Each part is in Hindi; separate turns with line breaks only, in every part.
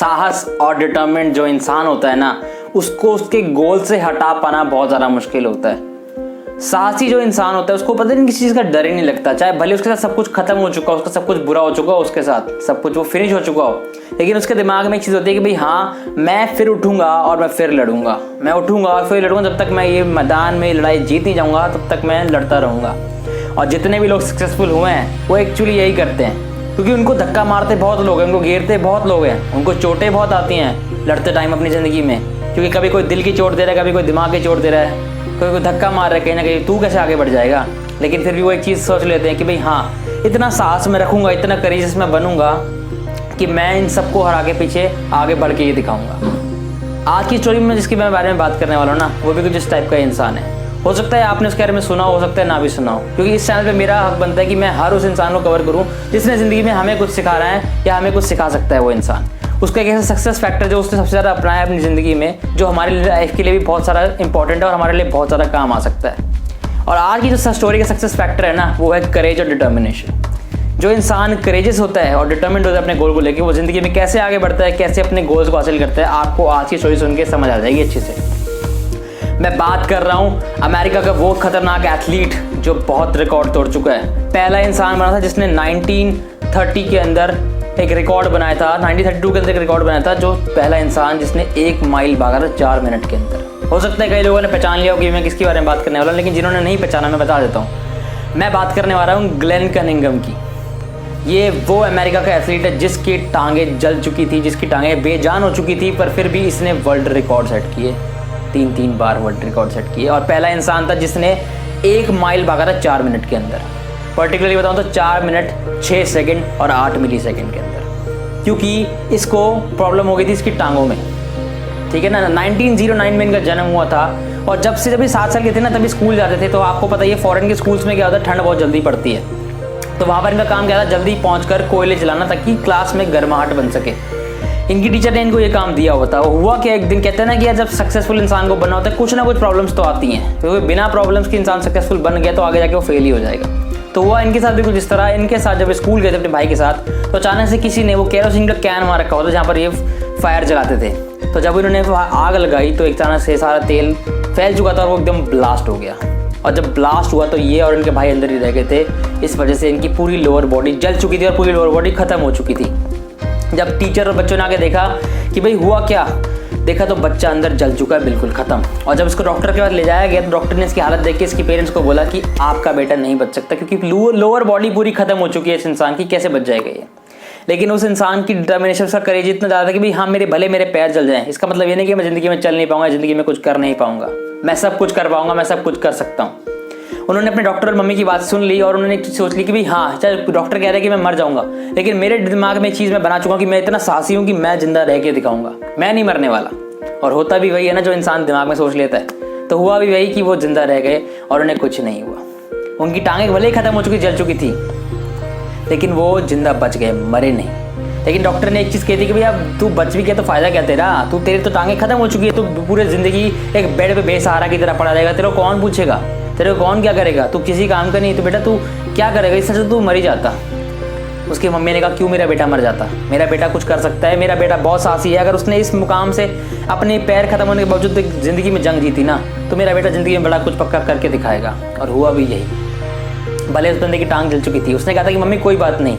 साहस और डिटरमिनेंट जो इंसान होता है ना, उसको उसके गोल से हटा पाना बहुत ज़्यादा मुश्किल होता है। साहसी जो इंसान होता है उसको पता नहीं किसी चीज़ का डर ही नहीं लगता, चाहे भले उसके साथ सब कुछ खत्म हो चुका हो, उसका सब कुछ बुरा हो चुका हो, उसके साथ सब कुछ वो फिनिश हो चुका हो, लेकिन उसके दिमाग में एक चीज़ होती है कि भाई हाँ मैं फिर उठूंगा और मैं फिर लड़ूंगा, मैं उठूंगा और फिर लड़ूंगा, जब तक मैं ये मैदान में लड़ाई जीत नहीं जाऊँगा तब तक मैं लड़ता रहूँगा। और जितने भी लोग सक्सेसफुल हुए हैं वो एक्चुअली यही करते हैं, क्योंकि उनको धक्का मारते बहुत लोग हैं, उनको घेरते बहुत लोग हैं, उनको चोटें बहुत आती हैं लड़ते टाइम अपनी ज़िंदगी में, क्योंकि कभी कोई दिल की चोट दे रहा है, कभी कोई दिमाग की चोट दे रहा है, कोई धक्का मार रहा है, कहीं ना कहीं तू कैसे आगे बढ़ जाएगा। लेकिन फिर भी वो एक चीज़ सोच लेते हैं कि भाई हाँ इतना साहस में रखूँगा, इतना करेजियस में बनूंगा कि मैं इन सबको हरा के पीछे आगे बढ़ के ये दिखाऊंगा। आज की स्टोरी में जिसके मैं बारे में बात करने वाला हूँ ना, वो भी कुछ इस टाइप का इंसान है। हो सकता है आपने उसके बारे में सुना हो सकता है ना भी सुना हो, क्योंकि इस चैनल पे मेरा हक बनता है कि मैं हर उस इंसान को कवर करूँ जिसने ज़िंदगी में हमें कुछ सिखा रहा है या हमें कुछ सिखा सकता है। वो इंसान, उसका एक ऐसा सक्सेस फैक्टर जो उसने सबसे ज़्यादा अपनाया है अपनी ज़िंदगी में, जो हमारी लाइफ के लिए भी बहुत सारा इंपॉर्टेंट है और हमारे लिए बहुत ज़्यादा काम आ सकता है। और आज की जो स्टोरी का सक्सेस फैक्टर है ना, वो है करेज और डिटर्मिनेशन। जो इंसान करेजियस होता है और डिटर्मिनेंट होता है अपने गोल को लेकर, वो ज़िंदगी में कैसे आगे बढ़ता है, कैसे अपने गोल्स को हासिल करता है, आपको आज की स्टोरी सुन के समझ आ जाएगी अच्छे से। मैं बात कर रहा हूँ अमेरिका का वो खतरनाक एथलीट जो बहुत रिकॉर्ड तोड़ चुका है। पहला इंसान बना था जिसने 1930 के अंदर एक रिकॉर्ड बनाया था, 1932 के अंदर एक रिकॉर्ड बनाया था, जो पहला इंसान जिसने 1 माइल भागा था 4 मिनट के अंदर। हो सकता है कई लोगों ने पहचान लिया हो कि मैं किसके बारे में बात करने वाला हूँ, लेकिन जिन्होंने नहीं पहचाना मैं बता देता हूँ। मैं बात करने वाला हूँ ग्लेन कनिंघम की। ये वो अमेरिका का एथलीट है जिसकी टांगें जल चुकी थी, जिसकी टांगें बेजान हो चुकी थी, पर फिर भी इसने वर्ल्ड रिकॉर्ड सेट किए, 3 बार वर्ल्ड रिकॉर्ड सेट किए। और पहला इंसान था जिसने 1 माइल भागा था 4 मिनट के अंदर। पर्टिकुलरली बताऊँ तो 4 मिनट 6 सेकंड और 8 मिली सेकंड के अंदर, क्योंकि इसको प्रॉब्लम हो गई थी इसकी टांगों में। ठीक है ना, 1909 में इनका जन्म हुआ था। और जब ये 7 साल के थे ना, तभी स्कूल जाते थे। तो आपको पता है फॉरेन के स्कूल्स में क्या होता है, ठंड बहुत जल्दी पड़ती है, तो वहाँ पर इनका काम क्या था, जल्दी पहुँचकर कोयले जलाना ताकि क्लास में गर्माहट बन सके। इनकी टीचर ने इनको ये काम दिया हुआ था। हुआ क्या, एक दिन कहते हैं ना कि यार जब सक्सेसफुल इंसान को बनना होता है कुछ ना कुछ प्रॉब्लम्स तो आती हैं, क्योंकि बिना प्रॉब्लम्स के इंसान सक्सेसफुल बन गया तो आगे जाके वो फेल ही हो जाएगा। तो हुआ इनके साथ भी कुछ इस तरह। इनके साथ जब स्कूल गए थे अपने भाई के साथ, तो अचानक से किसी ने वो केरोसिन का कैन वहाँ रखा हुआ था जहाँ पर ये फायर जलाते थे। तो जब इन्होंने आग लगाई तो अचानक से सारा तेल फैल चुका था और वो एकदम ब्लास्ट हो गया। और जब ब्लास्ट हुआ तो ये और इनके भाई अंदर ही रह गए थे। इस वजह से इनकी पूरी लोअर बॉडी जल चुकी थी और पूरी लोअर बॉडी खत्म हो चुकी थी। जब टीचर और बच्चों ने आके देखा कि भाई हुआ क्या, देखा तो बच्चा अंदर जल चुका है, बिल्कुल ख़त्म। और जब इसको डॉक्टर के पास ले जाया गया तो डॉक्टर ने इसकी हालत देख के इसके पेरेंट्स को बोला कि आपका बेटा नहीं बच सकता, क्योंकि लोअर बॉडी पूरी खत्म हो चुकी है इस इंसान की, कैसे बच जाएगा ये। लेकिन उस इंसान की डिटर्मिनेशन, उसका करेज इतना ज़्यादा था कि भाई हाँ मेरे पैर जल जाएं, इसका मतलब ये नहीं कि मैं ज़िंदगी में चल नहीं पाऊंगा, ज़िंदगी में कुछ कर नहीं पाऊंगा, मैं सब कुछ कर पाऊंगा, मैं सब कुछ कर सकता हूँ। उन्होंने अपने डॉक्टर और मम्मी की बात सुन ली और उन्होंने सोच ली कि भाई हाँ चल, डॉक्टर कह रहे हैं कि मैं मर जाऊंगा, लेकिन मेरे दिमाग में एक चीज़ मैं बना चुका हूँ कि मैं इतना साहसी हूँ कि मैं जिंदा रह के दिखाऊंगा, मैं नहीं मरने वाला। और होता भी वही है ना जो इंसान दिमाग में सोच लेता है। तो हुआ भी वही कि वो जिंदा रह गए और उन्हें कुछ नहीं हुआ। उनकी टांगें भले ही खत्म हो चुकी, जल चुकी थी, लेकिन वो जिंदा बच गए, मरे नहीं। लेकिन डॉक्टर ने एक चीज़ कही थी कि भैया तू बच भी गया तो फ़ायदा क्या तेरा, तेरी तो टांगें खत्म हो चुकी है, तू पूरी ज़िंदगी एक बेड पे बेसहारा की तरह पड़ा रहेगा, तेरे को कौन पूछेगा, तेरे को कौन क्या करेगा, तू किसी काम का नहीं, तो बेटा तू क्या करेगा, इससे तो तू मर ही जाता। उसकी मम्मी ने कहा क्यों मेरा बेटा मर जाता, मेरा बेटा कुछ कर सकता है, मेरा बेटा बहुत साहसी है, अगर उसने इस मुकाम से अपने पैर खत्म होने के बावजूद ज़िंदगी में जंग जीती ना, तो मेरा बेटा ज़िंदगी में बड़ा कुछ पक्का करके दिखाएगा। और हुआ भी यही। भले उस बंदे की टांग जल चुकी थी, उसने कहा था कि मम्मी कोई बात नहीं,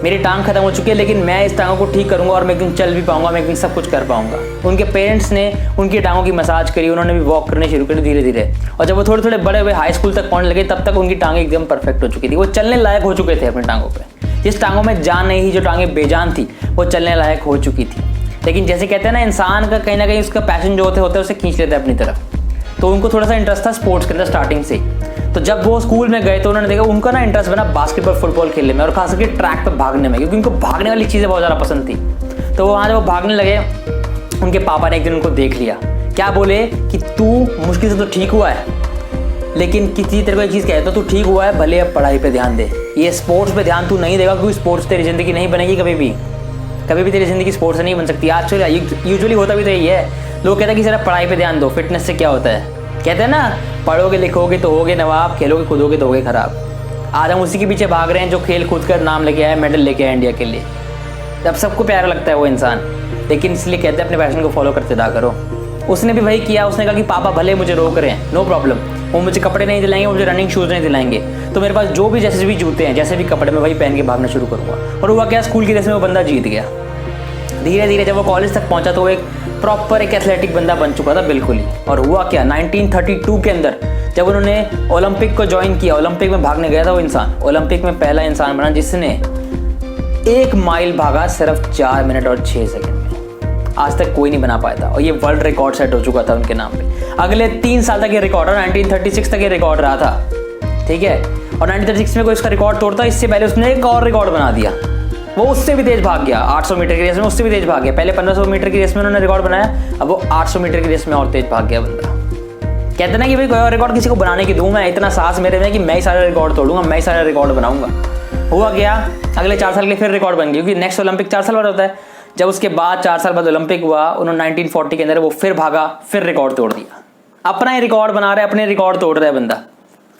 मेरी टांग खत्म हो चुकी है, लेकिन मैं इस टांगों को ठीक करूंगा और मैं एक दिन चल भी पाऊंगा, मैं एक दिन सब कुछ कर पाऊंगा। उनके पेरेंट्स ने उनकी टांगों की मसाज करी, उन्होंने भी वॉक करने शुरू करी धीरे धीरे। और जब वो थोड़े थोड़े बड़े हुए, हाई स्कूल तक पहुंचने लगे, तब तक उनकी टांगें एकदम परफेक्ट हो चुकी थी, वो चलने लायक हो चुके थे अपनी टांगों पर। जिस टांगों में जान नहीं थी, जो टांगें बेजान थी, वो चलने लायक हो चुकी थी। लेकिन जैसे कहते हैं ना, इंसान का कहीं ना कहीं उसका पैशन जो होता है उसे खींच लेता है अपनी तरफ। तो उनको थोड़ा सा इंटरेस्ट था स्पोर्ट्स के अंदर स्टार्टिंग से। तो जब वो स्कूल में गए तो उन्होंने देखा उनका ना इंटरेस्ट बना बास्केटबॉल, फुटबॉल खेलने में और खास करके ट्रैक पर भागने में, क्योंकि उनको भागने वाली चीज़ें बहुत ज़्यादा पसंद थी। तो वहाँ जब वो भागने लगे, उनके पापा ने एक दिन उनको देख लिया। क्या बोले कि तू मुश्किल से तो ठीक हुआ है, लेकिन किसी तेरे को एक चीज़ कहता तो तू ठीक हुआ है, भले अब पढ़ाई पे ध्यान दे, ये स्पोर्ट्स पे ध्यान तू नहीं देगा, क्योंकि स्पोर्ट्स तेरी ज़िंदगी नहीं बनेगी कभी भी तेरी ज़िंदगी स्पोर्ट्स से नहीं बन सकती। आज यूजुअली होता भी तो यही है, लोग कहते हैं कि सिर्फ पढ़ाई पे ध्यान दो, फिटनेस से क्या होता है, कहते हैं ना पढ़ोगे लिखोगे तो होगे नवाब, खेलोगे कूदोगे तो होगे खराब। आज हम उसी के पीछे भाग रहे हैं जो खेल कूद कर नाम लेके आया, मेडल लेके आया इंडिया के लिए। जब सबको प्यारा लगता है वो इंसान, लेकिन इसलिए कहते हैं अपने पैशन को फॉलो करते रहा करो। उसने भी वही किया, उसने कहा कि पापा भले मुझे रोक रहे हैं, नो प्रॉब्लम, वो मुझे कपड़े नहीं दिलाएंगे, मुझे रनिंग शूज़ नहीं दिलाएंगे, तो मेरे पास जो भी जैसे भी जूते हैं, जैसे भी कपड़े, मैं वही पहन के भागना शुरू करूँगा। और हुआ क्या, स्कूल की रेस में वो बंदा जीत गया। धीरे धीरे जब वो कॉलेज तक पहुंचा तो वो एक प्रॉपर एक एथलेटिक बंदा बन चुका था बिल्कुल ही। और हुआ क्या, 1932 के अंदर जब उन्होंने ओलंपिक को ज्वाइन किया, ओलंपिक में भागने गया था वो इंसान, ओलंपिक में पहला इंसान बना जिसने 1 माइल भागा सिर्फ 4 मिनट और 6 सेकंड में। आज तक कोई नहीं बना पाया था, और ये वर्ल्ड रिकॉर्ड सेट हो चुका था उनके नाम पे। अगले 3 साल तक ये रिकॉर्ड, और 1936 तक ये रिकॉर्ड रहा था, ठीक है। और 1936 में कोई इसका रिकॉर्ड तोड़ता, इससे पहले उसने एक और रिकॉर्ड बना दिया, वो उससे भी तेज भाग गया। 800 मीटर की रेस में उससे भी तेज भाग गया। पहले 1500 मीटर की रेस में उन्होंने रिकॉर्ड बनाया, अब वो 800 मीटर की रेस में और तेज भाग गया बंदा। कहते ना कि भाई कोई और रिकॉर्ड किसी को बनाने की दूं, मैं इतना साहस मेरे में कि मैं ही सारे रिकॉर्ड तोड़ूंगा, मैं ही सारे रिकॉर्ड बनाऊंगा। हुआ क्या, अगले 4 साल के फिर रिकॉर्ड बन गया, क्योंकि नेक्स्ट ओलंपिक 4 साल बाद होता है। जब उसके बाद 4 साल बाद ओलंपिक हुआ, उन्होंने 1940 के अंदर वो फिर भागा, फिर रिकॉर्ड तोड़ दिया। अपना ही रिकॉर्ड बना रहा है, अपने रिकॉर्ड तोड़ रहा है बंदा।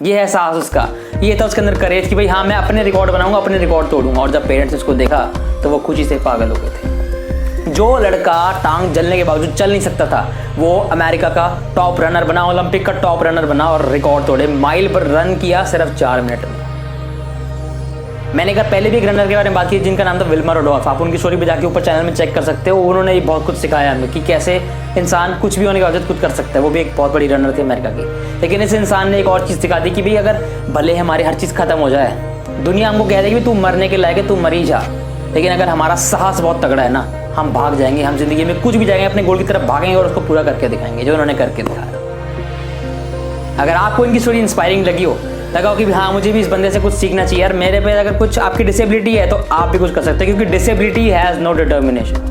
ये है साहस उसका, ये था उसके अंदर करेज कि भाई हाँ मैं अपने रिकॉर्ड बनाऊंगा, अपने रिकॉर्ड तोड़ूंगा। और जब पेरेंट्स उसको देखा तो वो खुशी से पागल हो गए थे। जो लड़का टांग जलने के बावजूद चल नहीं सकता था, वो अमेरिका का टॉप रनर बना, ओलंपिक का टॉप रनर बना और रिकॉर्ड तोड़े। माइल पर रन किया सिर्फ 4 मिनट में। मैंने कहा पहले भी एक रनर के बारे में बात की जिनका नाम था विल्मर रोडोल्फ। आप उनकी स्टोरी पे जाके ऊपर चैनल में चेक कर सकते हो। उन्होंने बहुत कुछ सिखाया हमें कि कैसे इंसान कुछ भी होने के बावजूद कुछ कर सकता है। वो भी एक बहुत बड़ी रनर थे अमेरिका की। लेकिन इस इंसान ने एक और चीज़ सिखा दी कि भाई अगर भले हमारी हर चीज़ खत्म हो जाए, दुनिया हमको कह देगी तू मरने के लायक है, तू मरी जा, लेकिन अगर हमारा साहस बहुत तगड़ा है ना, हम भाग जाएंगे, हम जिंदगी में कुछ भी जाएंगे, अपने गोल की तरफ भागेंगे और उसको पूरा करके दिखाएंगे, जो उन्होंने करके दिखाया। अगर आपको इनकी स्टोरी इंस्पायरिंग लगी हो, लगा हो कि हाँ मुझे भी इस बंदे से कुछ सीखना चाहिए यार, मेरे पे अगर कुछ आपकी डिसेबिलिटी है तो आप भी कुछ कर सकते हैं, क्योंकि डिसेबिलिटी हैज़ नो डिटर्मिनेशन,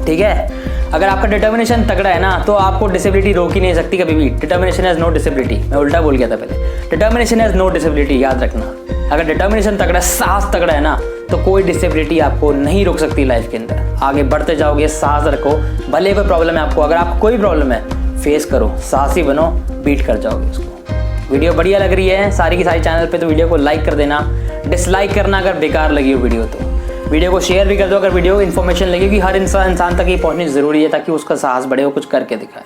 ठीक है। अगर आपका डिटर्मिनेशन तगड़ा है ना तो आपको डिसेबिलिटी रोक ही नहीं सकती कभी भी। डिटर्मिनेशन हैज़ नो डिसेबिलिटी, मैं उल्टा बोल गया था पहले। डिटर्मिनेशन हैज़ नो डिसेबिलिटी, याद रखना। अगर डिटर्मिनेशन तगड़ा, साहस तगड़ा है ना, तो कोई डिसेबिलिटी आपको नहीं रोक सकती लाइफ के अंदर। आगे बढ़ते जाओगे, साहस रखो, भले कोई प्रॉब्लम है आपको, अगर आपको कोई प्रॉब्लम है फेस करो, साहसी बनो, बीट कर जाओगे उसको। वीडियो बढ़िया लग रही है सारी की सारी चैनल पे तो वीडियो को लाइक कर देना, डिसलाइक करना अगर बेकार लगी हो वीडियो तो। वीडियो को शेयर भी कर दो अगर वीडियो इन्फॉर्मेशन लगी, कि हर इंसान तक ये पहुंचनी ज़रूरी है ताकि उसका साहस बढ़े, वो कुछ करके दिखाए।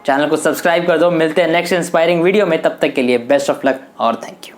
चैनल को सब्सक्राइब कर दो। मिलते हैं नेक्स्ट इंस्पायरिंग वीडियो में, तब तक के लिए बेस्ट ऑफ लक और थैंक यू।